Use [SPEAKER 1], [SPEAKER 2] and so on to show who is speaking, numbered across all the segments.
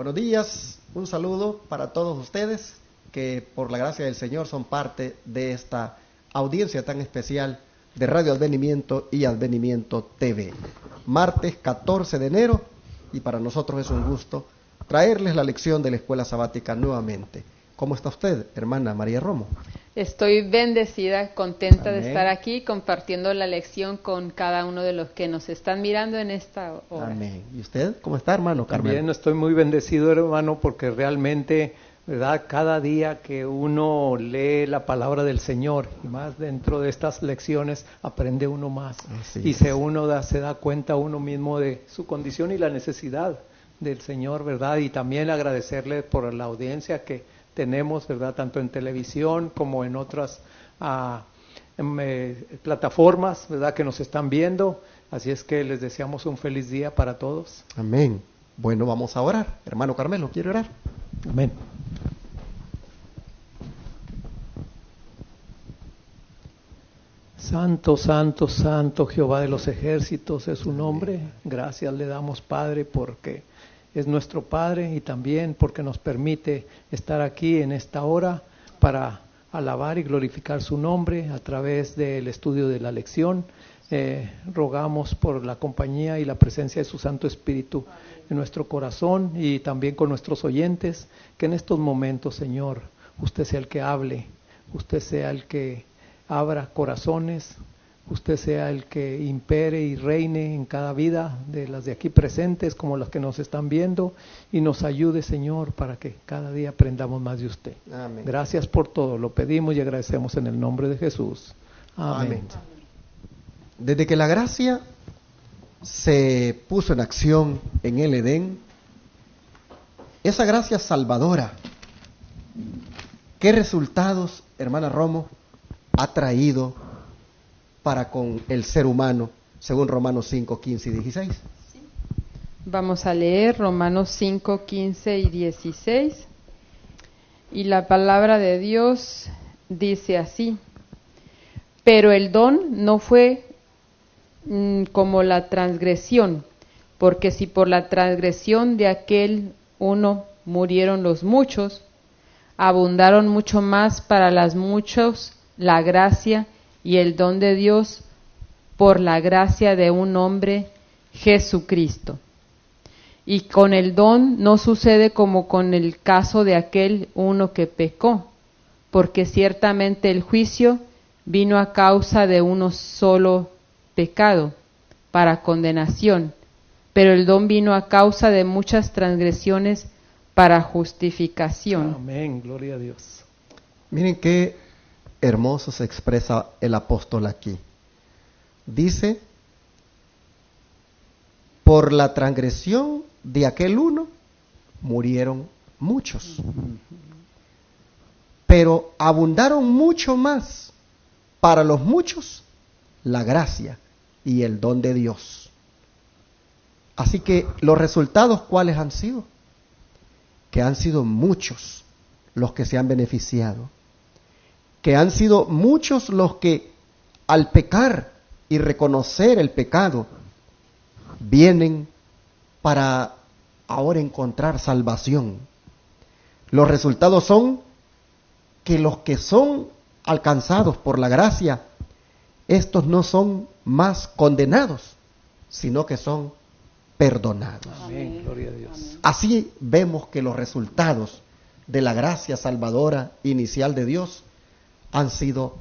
[SPEAKER 1] Buenos días, un saludo para todos ustedes que por la gracia del Señor son parte de esta audiencia tan especial de Radio Advenimiento y Advenimiento TV. Martes 14 de enero y para nosotros es un gusto traerles la lección de la Escuela Sabática nuevamente. ¿Cómo está usted, hermana María Romo?
[SPEAKER 2] Estoy bendecida, contenta
[SPEAKER 1] Amén.
[SPEAKER 2] de estar aquí compartiendo la lección con cada uno de los que nos están mirando en esta hora.
[SPEAKER 1] Amén. ¿Y usted cómo está, hermano Carmen?
[SPEAKER 3] También estoy muy bendecido, hermano, porque realmente, ¿verdad? Cada día que uno lee la palabra del Señor, y más dentro de estas lecciones, aprende uno más.
[SPEAKER 1] Así
[SPEAKER 3] y
[SPEAKER 1] es.
[SPEAKER 3] se da cuenta uno mismo de su condición y la necesidad del Señor, ¿verdad? Y también agradecerle por la audiencia que tenemos, ¿verdad? Tanto en televisión como en otras plataformas, ¿verdad? Que nos están viendo. Así es que les deseamos un feliz día para todos.
[SPEAKER 1] Amén. Bueno, vamos a orar. Hermano Carmelo, ¿quiere orar?
[SPEAKER 3] Amén. Santo, santo, santo, Jehová de los ejércitos es su nombre. Gracias le damos, Padre, porque es nuestro Padre y también porque nos permite estar aquí en esta hora para alabar y glorificar su nombre a través del estudio de la lección. Rogamos por la compañía y la presencia de su Santo Espíritu en nuestro corazón y también con nuestros oyentes, que en estos momentos, Señor, usted sea el que hable, usted sea el que abra corazones, usted sea el que impere y reine en cada vida de las de aquí presentes como las que nos están viendo y nos ayude, Señor, para que cada día aprendamos más de usted.
[SPEAKER 1] Amén.
[SPEAKER 3] Gracias por todo, lo pedimos y agradecemos en el nombre de Jesús. Amén.
[SPEAKER 1] Amén. Desde que la gracia se puso en acción en el Edén, esa gracia salvadora, ¿qué resultados, hermana Romo, ha traído para con el ser humano, según Romanos 5, 15 y 16?
[SPEAKER 2] Vamos a leer Romanos 5, 15 y 16. Y la palabra de Dios dice así: pero el don no fue como la transgresión, porque si por la transgresión de aquel uno murieron los muchos, abundaron mucho más para las muchos la gracia y el don de Dios por la gracia de un hombre, Jesucristo. Y con el don no sucede como con el caso de aquel uno que pecó, porque ciertamente el juicio vino a causa de uno solo pecado, para condenación, pero el don vino a causa de muchas transgresiones para justificación.
[SPEAKER 3] Amén, gloria a Dios.
[SPEAKER 1] Miren qué hermoso se expresa el apóstol aquí. Dice, por la transgresión de aquel uno murieron muchos, pero abundaron mucho más para los muchos la gracia y el don de Dios. Así que los resultados, ¿cuáles han sido? Que han sido muchos los que se han beneficiado, que han sido muchos los que al pecar y reconocer el pecado vienen para ahora encontrar salvación. Los resultados son que los que son alcanzados por la gracia, estos no son más condenados, sino que son perdonados.
[SPEAKER 3] Amén, gloria a Dios.
[SPEAKER 1] Así vemos que los resultados de la gracia salvadora inicial de Dios han sido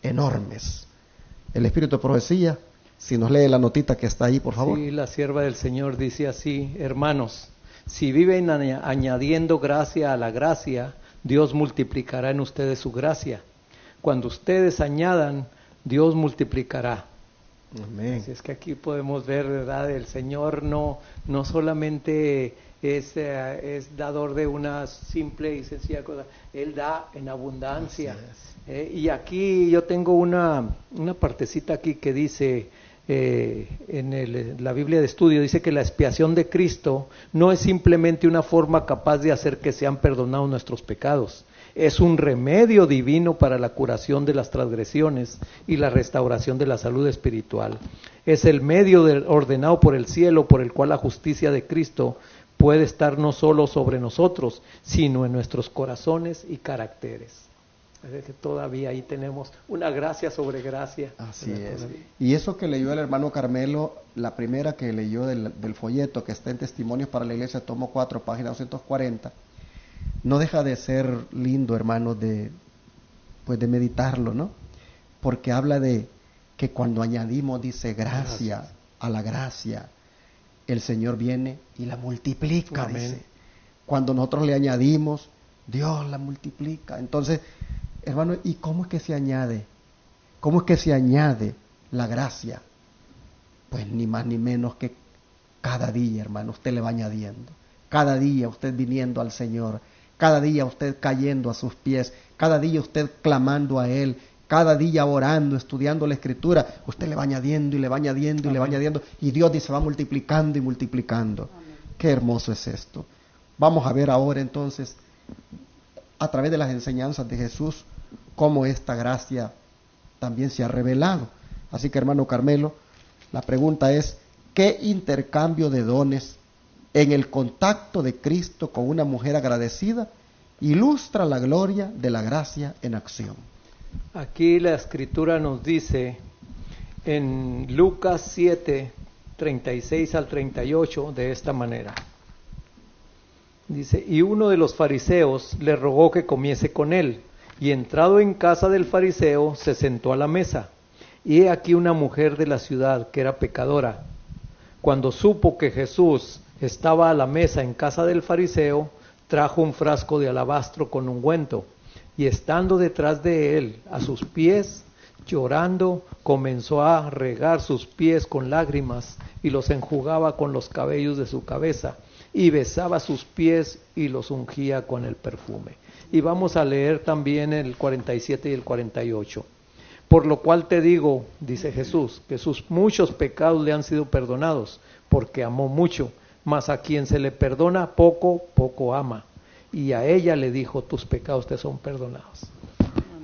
[SPEAKER 1] enormes. El Espíritu de Profecía, si nos lee la notita que está ahí, por favor.
[SPEAKER 3] Sí, la sierva del Señor dice así: hermanos, si viven añadiendo gracia a la gracia, Dios multiplicará en ustedes su gracia. Cuando ustedes añadan, Dios multiplicará.
[SPEAKER 1] Amén.
[SPEAKER 3] Así es que aquí podemos ver, ¿verdad? El Señor no solamente es dador de una simple y sencilla cosa, Él da en abundancia. Y aquí yo tengo una partecita aquí que dice, la Biblia de estudio, dice que la expiación de Cristo no es simplemente una forma capaz de hacer que sean perdonados nuestros pecados. Es un remedio divino para la curación de las transgresiones y la restauración de la salud espiritual. Es el medio ordenado por el cielo por el cual la justicia de Cristo puede estar no solo sobre nosotros, sino en nuestros corazones y caracteres. Es que todavía ahí tenemos una gracia sobre gracia.
[SPEAKER 1] Así es. Y eso que leyó el hermano Carmelo, la primera que leyó del folleto que está en Testimonios para la Iglesia, tomo 4, página 240, no deja de ser lindo, hermano, de meditarlo, ¿no? Porque habla de que cuando añadimos, dice, gracia a la gracia, el Señor viene y la multiplica, dice. Cuando nosotros le añadimos, Dios la multiplica. Entonces, hermano, ¿y cómo es que se añade? ¿Cómo es que se añade la gracia? Pues ni más ni menos que cada día, hermano, usted le va añadiendo. Cada día usted viniendo al Señor, cada día usted cayendo a sus pies, cada día usted clamando a Él, cada día orando, estudiando la Escritura, usted le va añadiendo y le va añadiendo y le va añadiendo, y Dios dice, va multiplicando y multiplicando. Amén. Qué hermoso es esto. Vamos a ver ahora entonces, a través de las enseñanzas de Jesús, cómo esta gracia también se ha revelado. Así que, hermano Carmelo, la pregunta es, ¿qué intercambio de dones en el contacto de Cristo con una mujer agradecida ilustra la gloria de la gracia en acción?
[SPEAKER 3] Aquí la Escritura nos dice en Lucas 7, 36 al 38 de esta manera. Dice, y uno de los fariseos le rogó que comiese con él, y entrado en casa del fariseo se sentó a la mesa. Y he aquí una mujer de la ciudad que era pecadora. Cuando supo que Jesús estaba a la mesa en casa del fariseo, trajo un frasco de alabastro con ungüento, y estando detrás de él, a sus pies, llorando, comenzó a regar sus pies con lágrimas, y los enjugaba con los cabellos de su cabeza, y besaba sus pies y los ungía con el perfume. Y vamos a leer también el 47 y el 48. Por lo cual te digo, dice Jesús, que sus muchos pecados le han sido perdonados, porque amó mucho, mas a quien se le perdona poco, poco ama. Y a ella le dijo, tus pecados te son perdonados.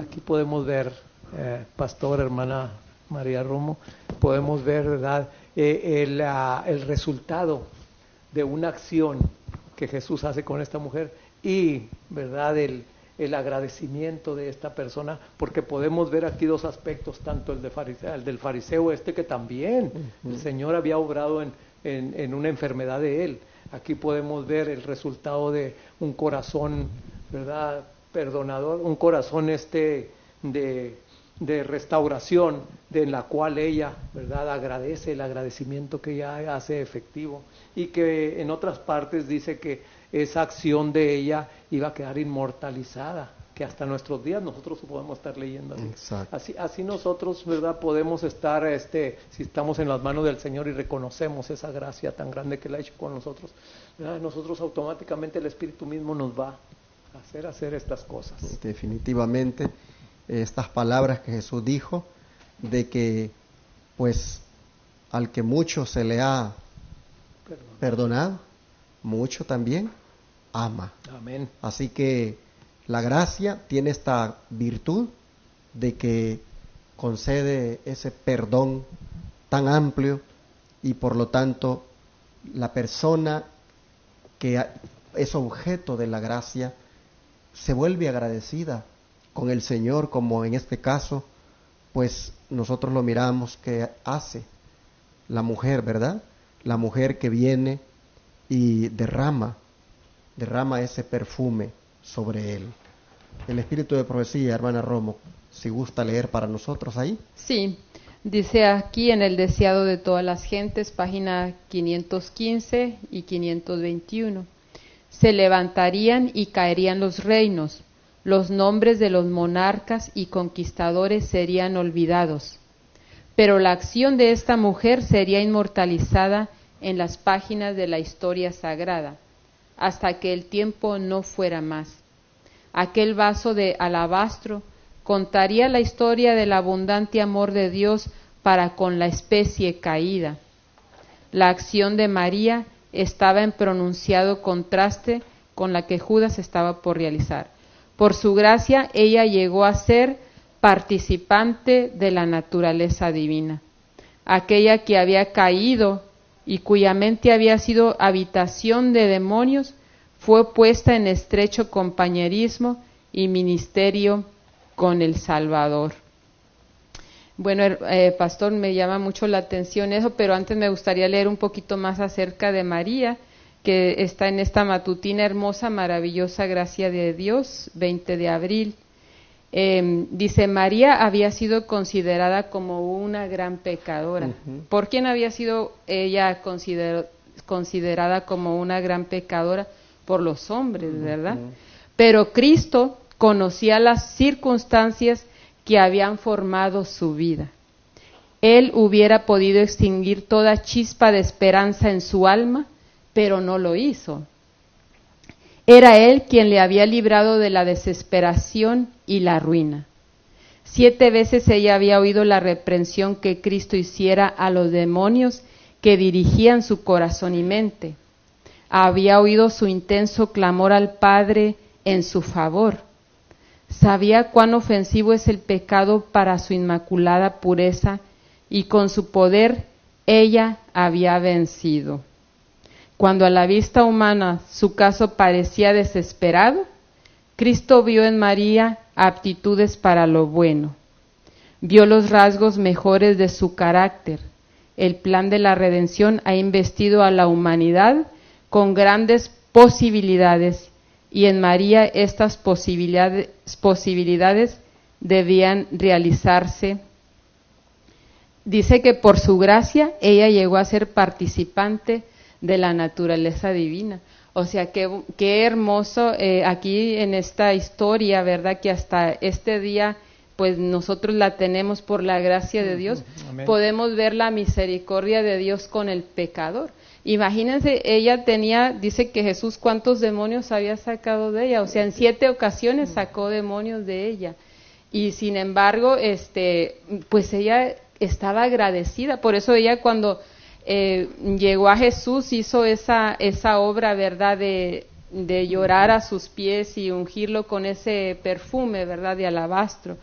[SPEAKER 3] Aquí podemos ver, pastor, hermana María Romo, podemos ver, ¿verdad?, el resultado de una acción que Jesús hace con esta mujer y, ¿verdad?, el agradecimiento de esta persona, porque podemos ver aquí dos aspectos, tanto el del fariseo que también el Señor había obrado en una enfermedad de él. Aquí podemos ver el resultado de un corazón, ¿verdad?, perdonador, un corazón de restauración, de la cual ella, ¿verdad?, agradece, el agradecimiento que ella hace efectivo, y que en otras partes dice que esa acción de ella iba a quedar inmortalizada, que hasta nuestros días nosotros podemos estar leyendo así. Así nosotros, ¿verdad?, podemos estar, si estamos en las manos del Señor y reconocemos esa gracia tan grande que Él ha hecho con nosotros, ¿verdad?, nosotros automáticamente el Espíritu mismo nos va a hacer estas cosas.
[SPEAKER 1] Definitivamente, estas palabras que Jesús dijo, de que, pues, al que mucho se le ha perdonado, mucho también ama.
[SPEAKER 3] Amén.
[SPEAKER 1] Así que la gracia tiene esta virtud de que concede ese perdón tan amplio, y por lo tanto la persona que es objeto de la gracia se vuelve agradecida con el Señor, como en este caso, pues nosotros lo miramos que hace la mujer, ¿verdad? La mujer que viene y derrama ese perfume sobre él. El espíritu de profecía, hermana Romo, si gusta leer para nosotros ahí.
[SPEAKER 2] Sí, dice aquí en el deseado de todas las gentes, página 515 y 521. Se levantarían y caerían los reinos, los nombres de los monarcas y conquistadores serían olvidados, pero la acción de esta mujer sería inmortalizada en las páginas de la historia sagrada, hasta que el tiempo no fuera más. Aquel vaso de alabastro contaría la historia del abundante amor de Dios para con la especie caída. La acción de María estaba en pronunciado contraste con la que Judas estaba por realizar. Por su gracia, ella llegó a ser participante de la naturaleza divina. Aquella que había caído y cuya mente había sido habitación de demonios, fue puesta en estrecho compañerismo y ministerio con el Salvador. Bueno, pastor, me llama mucho la atención eso, pero antes me gustaría leer un poquito más acerca de María, que está en esta matutina hermosa, maravillosa gracia de Dios, 20 de abril. Dice, María había sido considerada como una gran pecadora.
[SPEAKER 1] Uh-huh.
[SPEAKER 2] ¿Por quién había sido ella considerada como una gran pecadora? Por los hombres, ¿verdad? Uh-huh. Pero Cristo conocía las circunstancias que habían formado su vida. Él hubiera podido extinguir toda chispa de esperanza en su alma, pero no lo hizo. Era Él quien le había librado de la desesperación y la ruina. 7 veces ella había oído la reprensión que Cristo hiciera a los demonios que dirigían su corazón y mente. Había oído su intenso clamor al Padre en su favor. Sabía cuán ofensivo es el pecado para su inmaculada pureza y con su poder ella había vencido. Cuando a la vista humana su caso parecía desesperado, Cristo vio en María aptitudes para lo bueno. Vio los rasgos mejores de su carácter. El plan de la redención ha investido a la humanidad con grandes posibilidades y en María estas posibilidades debían realizarse. Dice que por su gracia ella llegó a ser participante de la naturaleza divina. O sea, qué hermoso aquí en esta historia, ¿verdad? Que hasta este día, pues nosotros la tenemos por la gracia de Dios. Amén. Podemos ver la misericordia de Dios con el pecador. Imagínense, ella dice que Jesús cuántos demonios había sacado de ella, o sea, en 7 ocasiones sacó demonios de ella. Y sin embargo, pues ella estaba agradecida, por eso ella cuando llegó a Jesús hizo esa obra, ¿verdad?, de llorar a sus pies y ungirlo con ese perfume, ¿verdad?, de alabastro.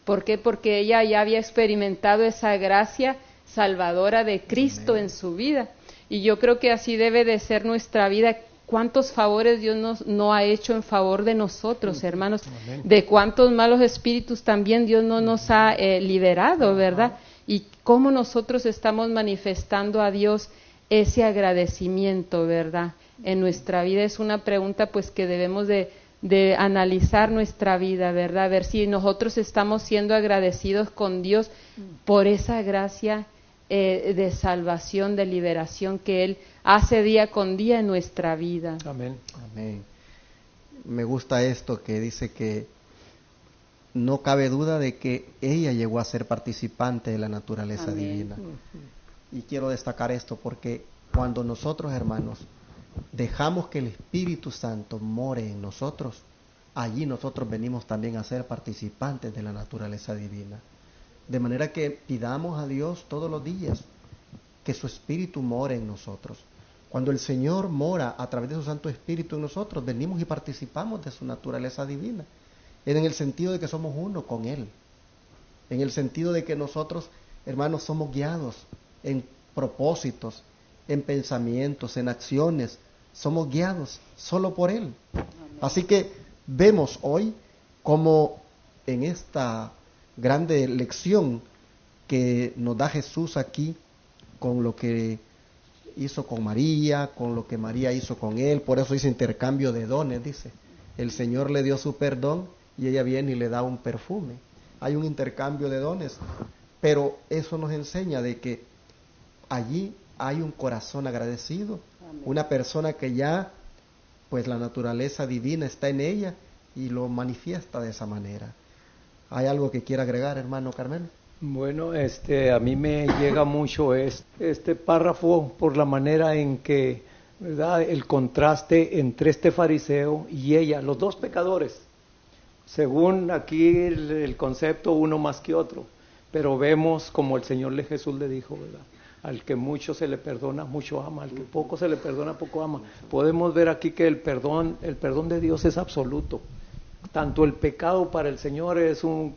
[SPEAKER 2] ¿Por qué? Porque ella ya había experimentado esa gracia salvadora de Cristo Amén. En su vida. Y yo creo que así debe de ser nuestra vida. ¿Cuántos favores Dios no ha hecho en favor de nosotros, hermanos? Amén. De cuántos malos espíritus también Dios no nos ha liberado, ¿verdad? Y cómo nosotros estamos manifestando a Dios ese agradecimiento, ¿verdad? En nuestra vida es una pregunta pues que debemos de analizar nuestra vida, ¿verdad? A ver si nosotros estamos siendo agradecidos con Dios por esa gracia de salvación, de liberación que Él hace día con día en nuestra vida.
[SPEAKER 3] Amén.
[SPEAKER 1] Amén. Me gusta esto que dice que no cabe duda de que ella llegó a ser participante de la naturaleza Amén. Divina. Y quiero destacar esto porque cuando nosotros, hermanos, dejamos que el Espíritu Santo more en nosotros, allí nosotros venimos también a ser participantes de la naturaleza divina. De manera que pidamos a Dios todos los días que su Espíritu more en nosotros. Cuando el Señor mora a través de su Santo Espíritu en nosotros, venimos y participamos de su naturaleza divina. En el sentido de que somos uno con Él. En el sentido de que nosotros, hermanos, somos guiados en propósitos, en pensamientos, en acciones. Somos guiados solo por Él. Así que vemos hoy como en esta grande lección que nos da Jesús aquí, con lo que hizo con María, con lo que María hizo con Él, por eso dice intercambio de dones, dice. El Señor le dio su perdón y ella viene y le da un perfume. Hay un intercambio de dones, pero eso nos enseña de que allí hay un corazón agradecido, Amén. Una persona que ya, pues la naturaleza divina está en ella y lo manifiesta de esa manera. ¿Hay algo que quiera agregar, hermano Carmelo?
[SPEAKER 3] Bueno, a mí me llega mucho este párrafo por la manera en que, ¿verdad?, el contraste entre este fariseo y ella, los dos pecadores. Según aquí el concepto, uno más que otro, pero vemos como el Señor Jesús le dijo, ¿verdad?, al que mucho se le perdona, mucho ama, al que poco se le perdona, poco ama. Podemos ver aquí que el perdón de Dios es absoluto. Tanto el pecado para el Señor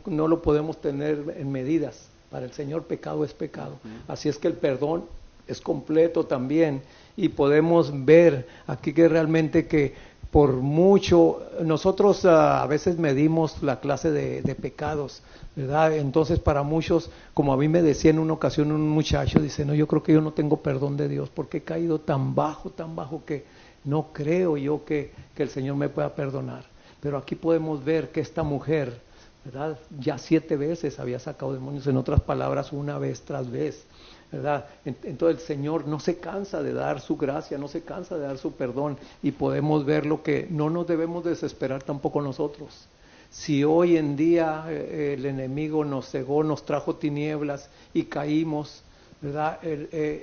[SPEAKER 3] no lo podemos tener en medidas. Para el Señor pecado es pecado. Así es que el perdón es completo también, y podemos ver aquí que realmente que por mucho, nosotros a veces medimos la clase de pecados, ¿verdad? Entonces para muchos, como a mí me decía en una ocasión un muchacho, dice, no, yo creo que yo no tengo perdón de Dios porque he caído tan bajo que no creo yo que el Señor me pueda perdonar. Pero aquí podemos ver que esta mujer, ¿verdad? Ya 7 veces había sacado demonios, en otras palabras, una vez tras vez, ¿verdad? Entonces el Señor no se cansa de dar su gracia, no se cansa de dar su perdón, y podemos ver lo que no nos debemos desesperar tampoco nosotros. Si hoy en día el enemigo nos cegó, nos trajo tinieblas y caímos, ¿verdad?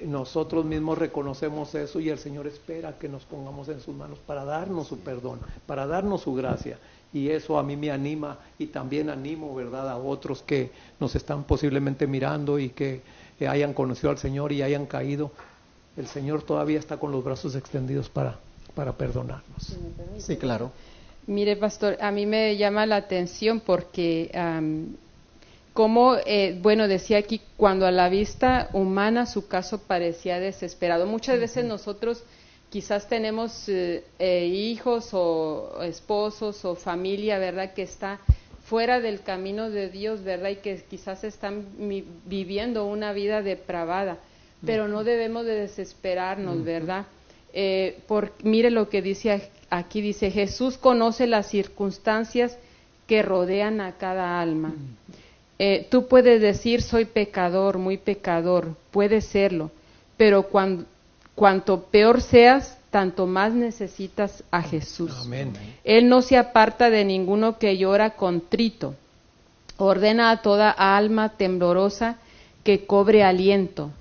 [SPEAKER 3] Nosotros mismos reconocemos eso y el Señor espera que nos pongamos en sus manos para darnos su perdón, para darnos su gracia. Y eso a mí me anima y también animo, ¿verdad?, a otros que nos están posiblemente mirando y que hayan conocido al Señor y hayan caído. El Señor todavía está con los brazos extendidos para perdonarnos.
[SPEAKER 1] Sí, claro.
[SPEAKER 2] Mire, pastor, a mí me llama la atención porque, como, bueno, decía aquí, cuando a la vista humana su caso parecía desesperado. Muchas veces nosotros quizás tenemos hijos o esposos o familia, ¿verdad?, que está fuera del camino de Dios, ¿verdad?, y que quizás están viviendo una vida depravada, pero no debemos de desesperarnos, ¿verdad? Mire lo que dice aquí, dice, Jesús conoce las circunstancias que rodean a cada alma. Tú puedes decir, soy pecador, muy pecador, puedes serlo, pero cuanto peor seas, tanto más necesitas a Jesús.
[SPEAKER 3] Amén.
[SPEAKER 2] Él no se aparta de ninguno que llora contrito. Ordena a toda alma temblorosa que cobre aliento.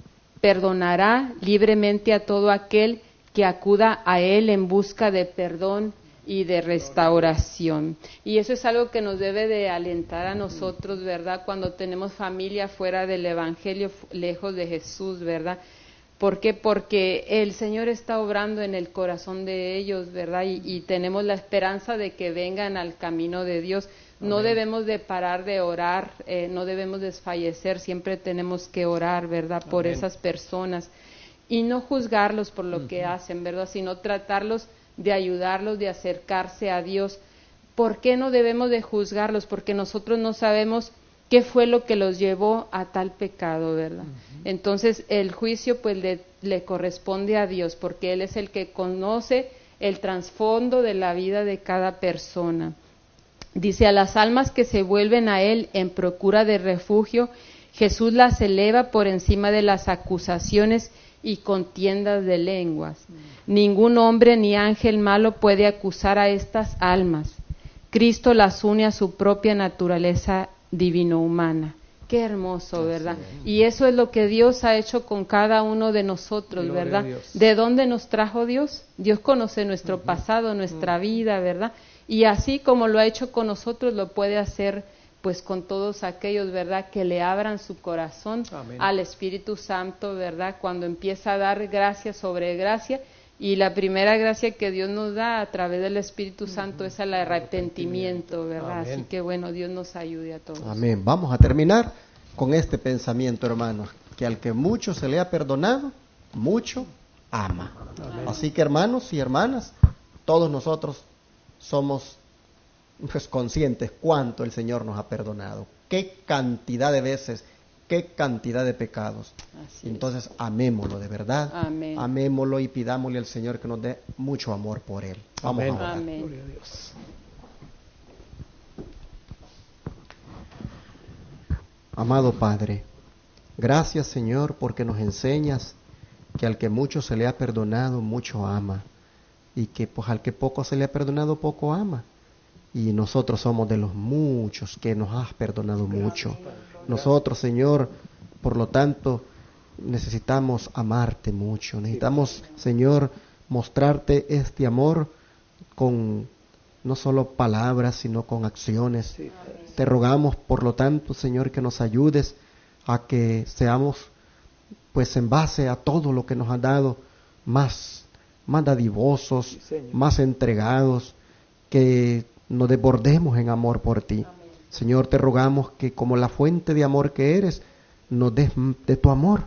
[SPEAKER 2] Perdonará libremente a todo aquel que acuda a Él en busca de perdón y de restauración. Y eso es algo que nos debe de alentar a nosotros, ¿verdad? Cuando tenemos familia fuera del Evangelio, lejos de Jesús, ¿verdad? ¿Por qué? Porque el Señor está obrando en el corazón de ellos, ¿verdad? Y tenemos la esperanza de que vengan al camino de Dios. No debemos de parar de orar, no debemos desfallecer, siempre tenemos que orar, ¿verdad? Por esas personas. Y no juzgarlos por lo que hacen, ¿verdad? Sino tratarlos de ayudarlos, de acercarse a Dios. ¿Por qué no debemos de juzgarlos? Porque nosotros no sabemos qué fue lo que los llevó a tal pecado, ¿verdad? Entonces el juicio pues le corresponde a Dios, porque Él es el que conoce el trasfondo de la vida de cada persona. Dice, a las almas que se vuelven a Él en procura de refugio, Jesús las eleva por encima de las acusaciones y contiendas de lenguas. Ningún hombre ni ángel malo puede acusar a estas almas. Cristo las une a su propia naturaleza divino-humana. Qué hermoso, ¿verdad? Y eso es lo que Dios ha hecho con cada uno de nosotros, ¿verdad? ¿De dónde nos trajo Dios? Dios conoce nuestro pasado, nuestra vida, ¿verdad? Y así como lo ha hecho con nosotros, lo puede hacer pues con todos aquellos, ¿verdad?, que le abran su corazón al Espíritu Santo, ¿verdad?, cuando empieza a dar gracia sobre gracia. Y la primera gracia que Dios nos da a través del Espíritu Santo es el arrepentimiento, ¿verdad? Así que bueno, Dios nos ayude a todos.
[SPEAKER 1] Amén. Vamos a terminar con este pensamiento, hermanos, que al que mucho se le ha perdonado, mucho ama. Amén. Así que, hermanos y hermanas, todos nosotros somos pues conscientes cuánto el Señor nos ha perdonado, qué cantidad de veces, qué cantidad de pecados. Entonces amémoslo de verdad. Amén. Amémoslo y pidámosle al Señor que nos dé mucho amor por Él. Vamos a orar.
[SPEAKER 2] Amén.
[SPEAKER 3] Gloria a Dios.
[SPEAKER 1] Amado Padre, gracias, Señor, porque nos enseñas que al que mucho se le ha perdonado, mucho ama, y que pues al que poco se le ha perdonado, poco ama. Y nosotros somos de los muchos que nos has perdonado mucho. Nosotros, Señor, por lo tanto, necesitamos amarte mucho. Necesitamos, Señor, mostrarte este amor con no solo palabras, sino con acciones. Te rogamos, por lo tanto, Señor, que nos ayudes a que seamos, pues en base a todo lo que nos has dado, más dadivosos, más entregados, que nos desbordemos en amor por ti. Amén. Señor, te rogamos que como la fuente de amor que eres, nos des de tu amor,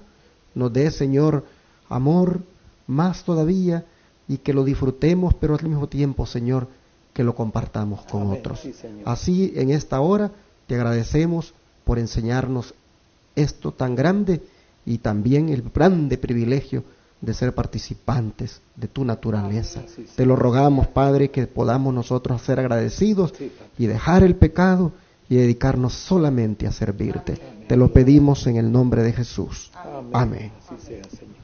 [SPEAKER 1] nos des, Señor, amor más todavía, y que lo disfrutemos, pero al mismo tiempo, Señor, que lo compartamos con
[SPEAKER 3] Amén.
[SPEAKER 1] otros.
[SPEAKER 3] Sí, Señor.
[SPEAKER 1] Así, en esta hora, te agradecemos por enseñarnos esto tan grande y también el grande privilegio de ser participantes de tu naturaleza.
[SPEAKER 3] Sí, sí.
[SPEAKER 1] Te lo rogamos, Padre, que podamos nosotros ser agradecidos
[SPEAKER 3] Sí, Padre.
[SPEAKER 1] y dejar el pecado y dedicarnos solamente a servirte. Te lo pedimos en el nombre de Jesús. Amén.
[SPEAKER 3] Así sea, Señor.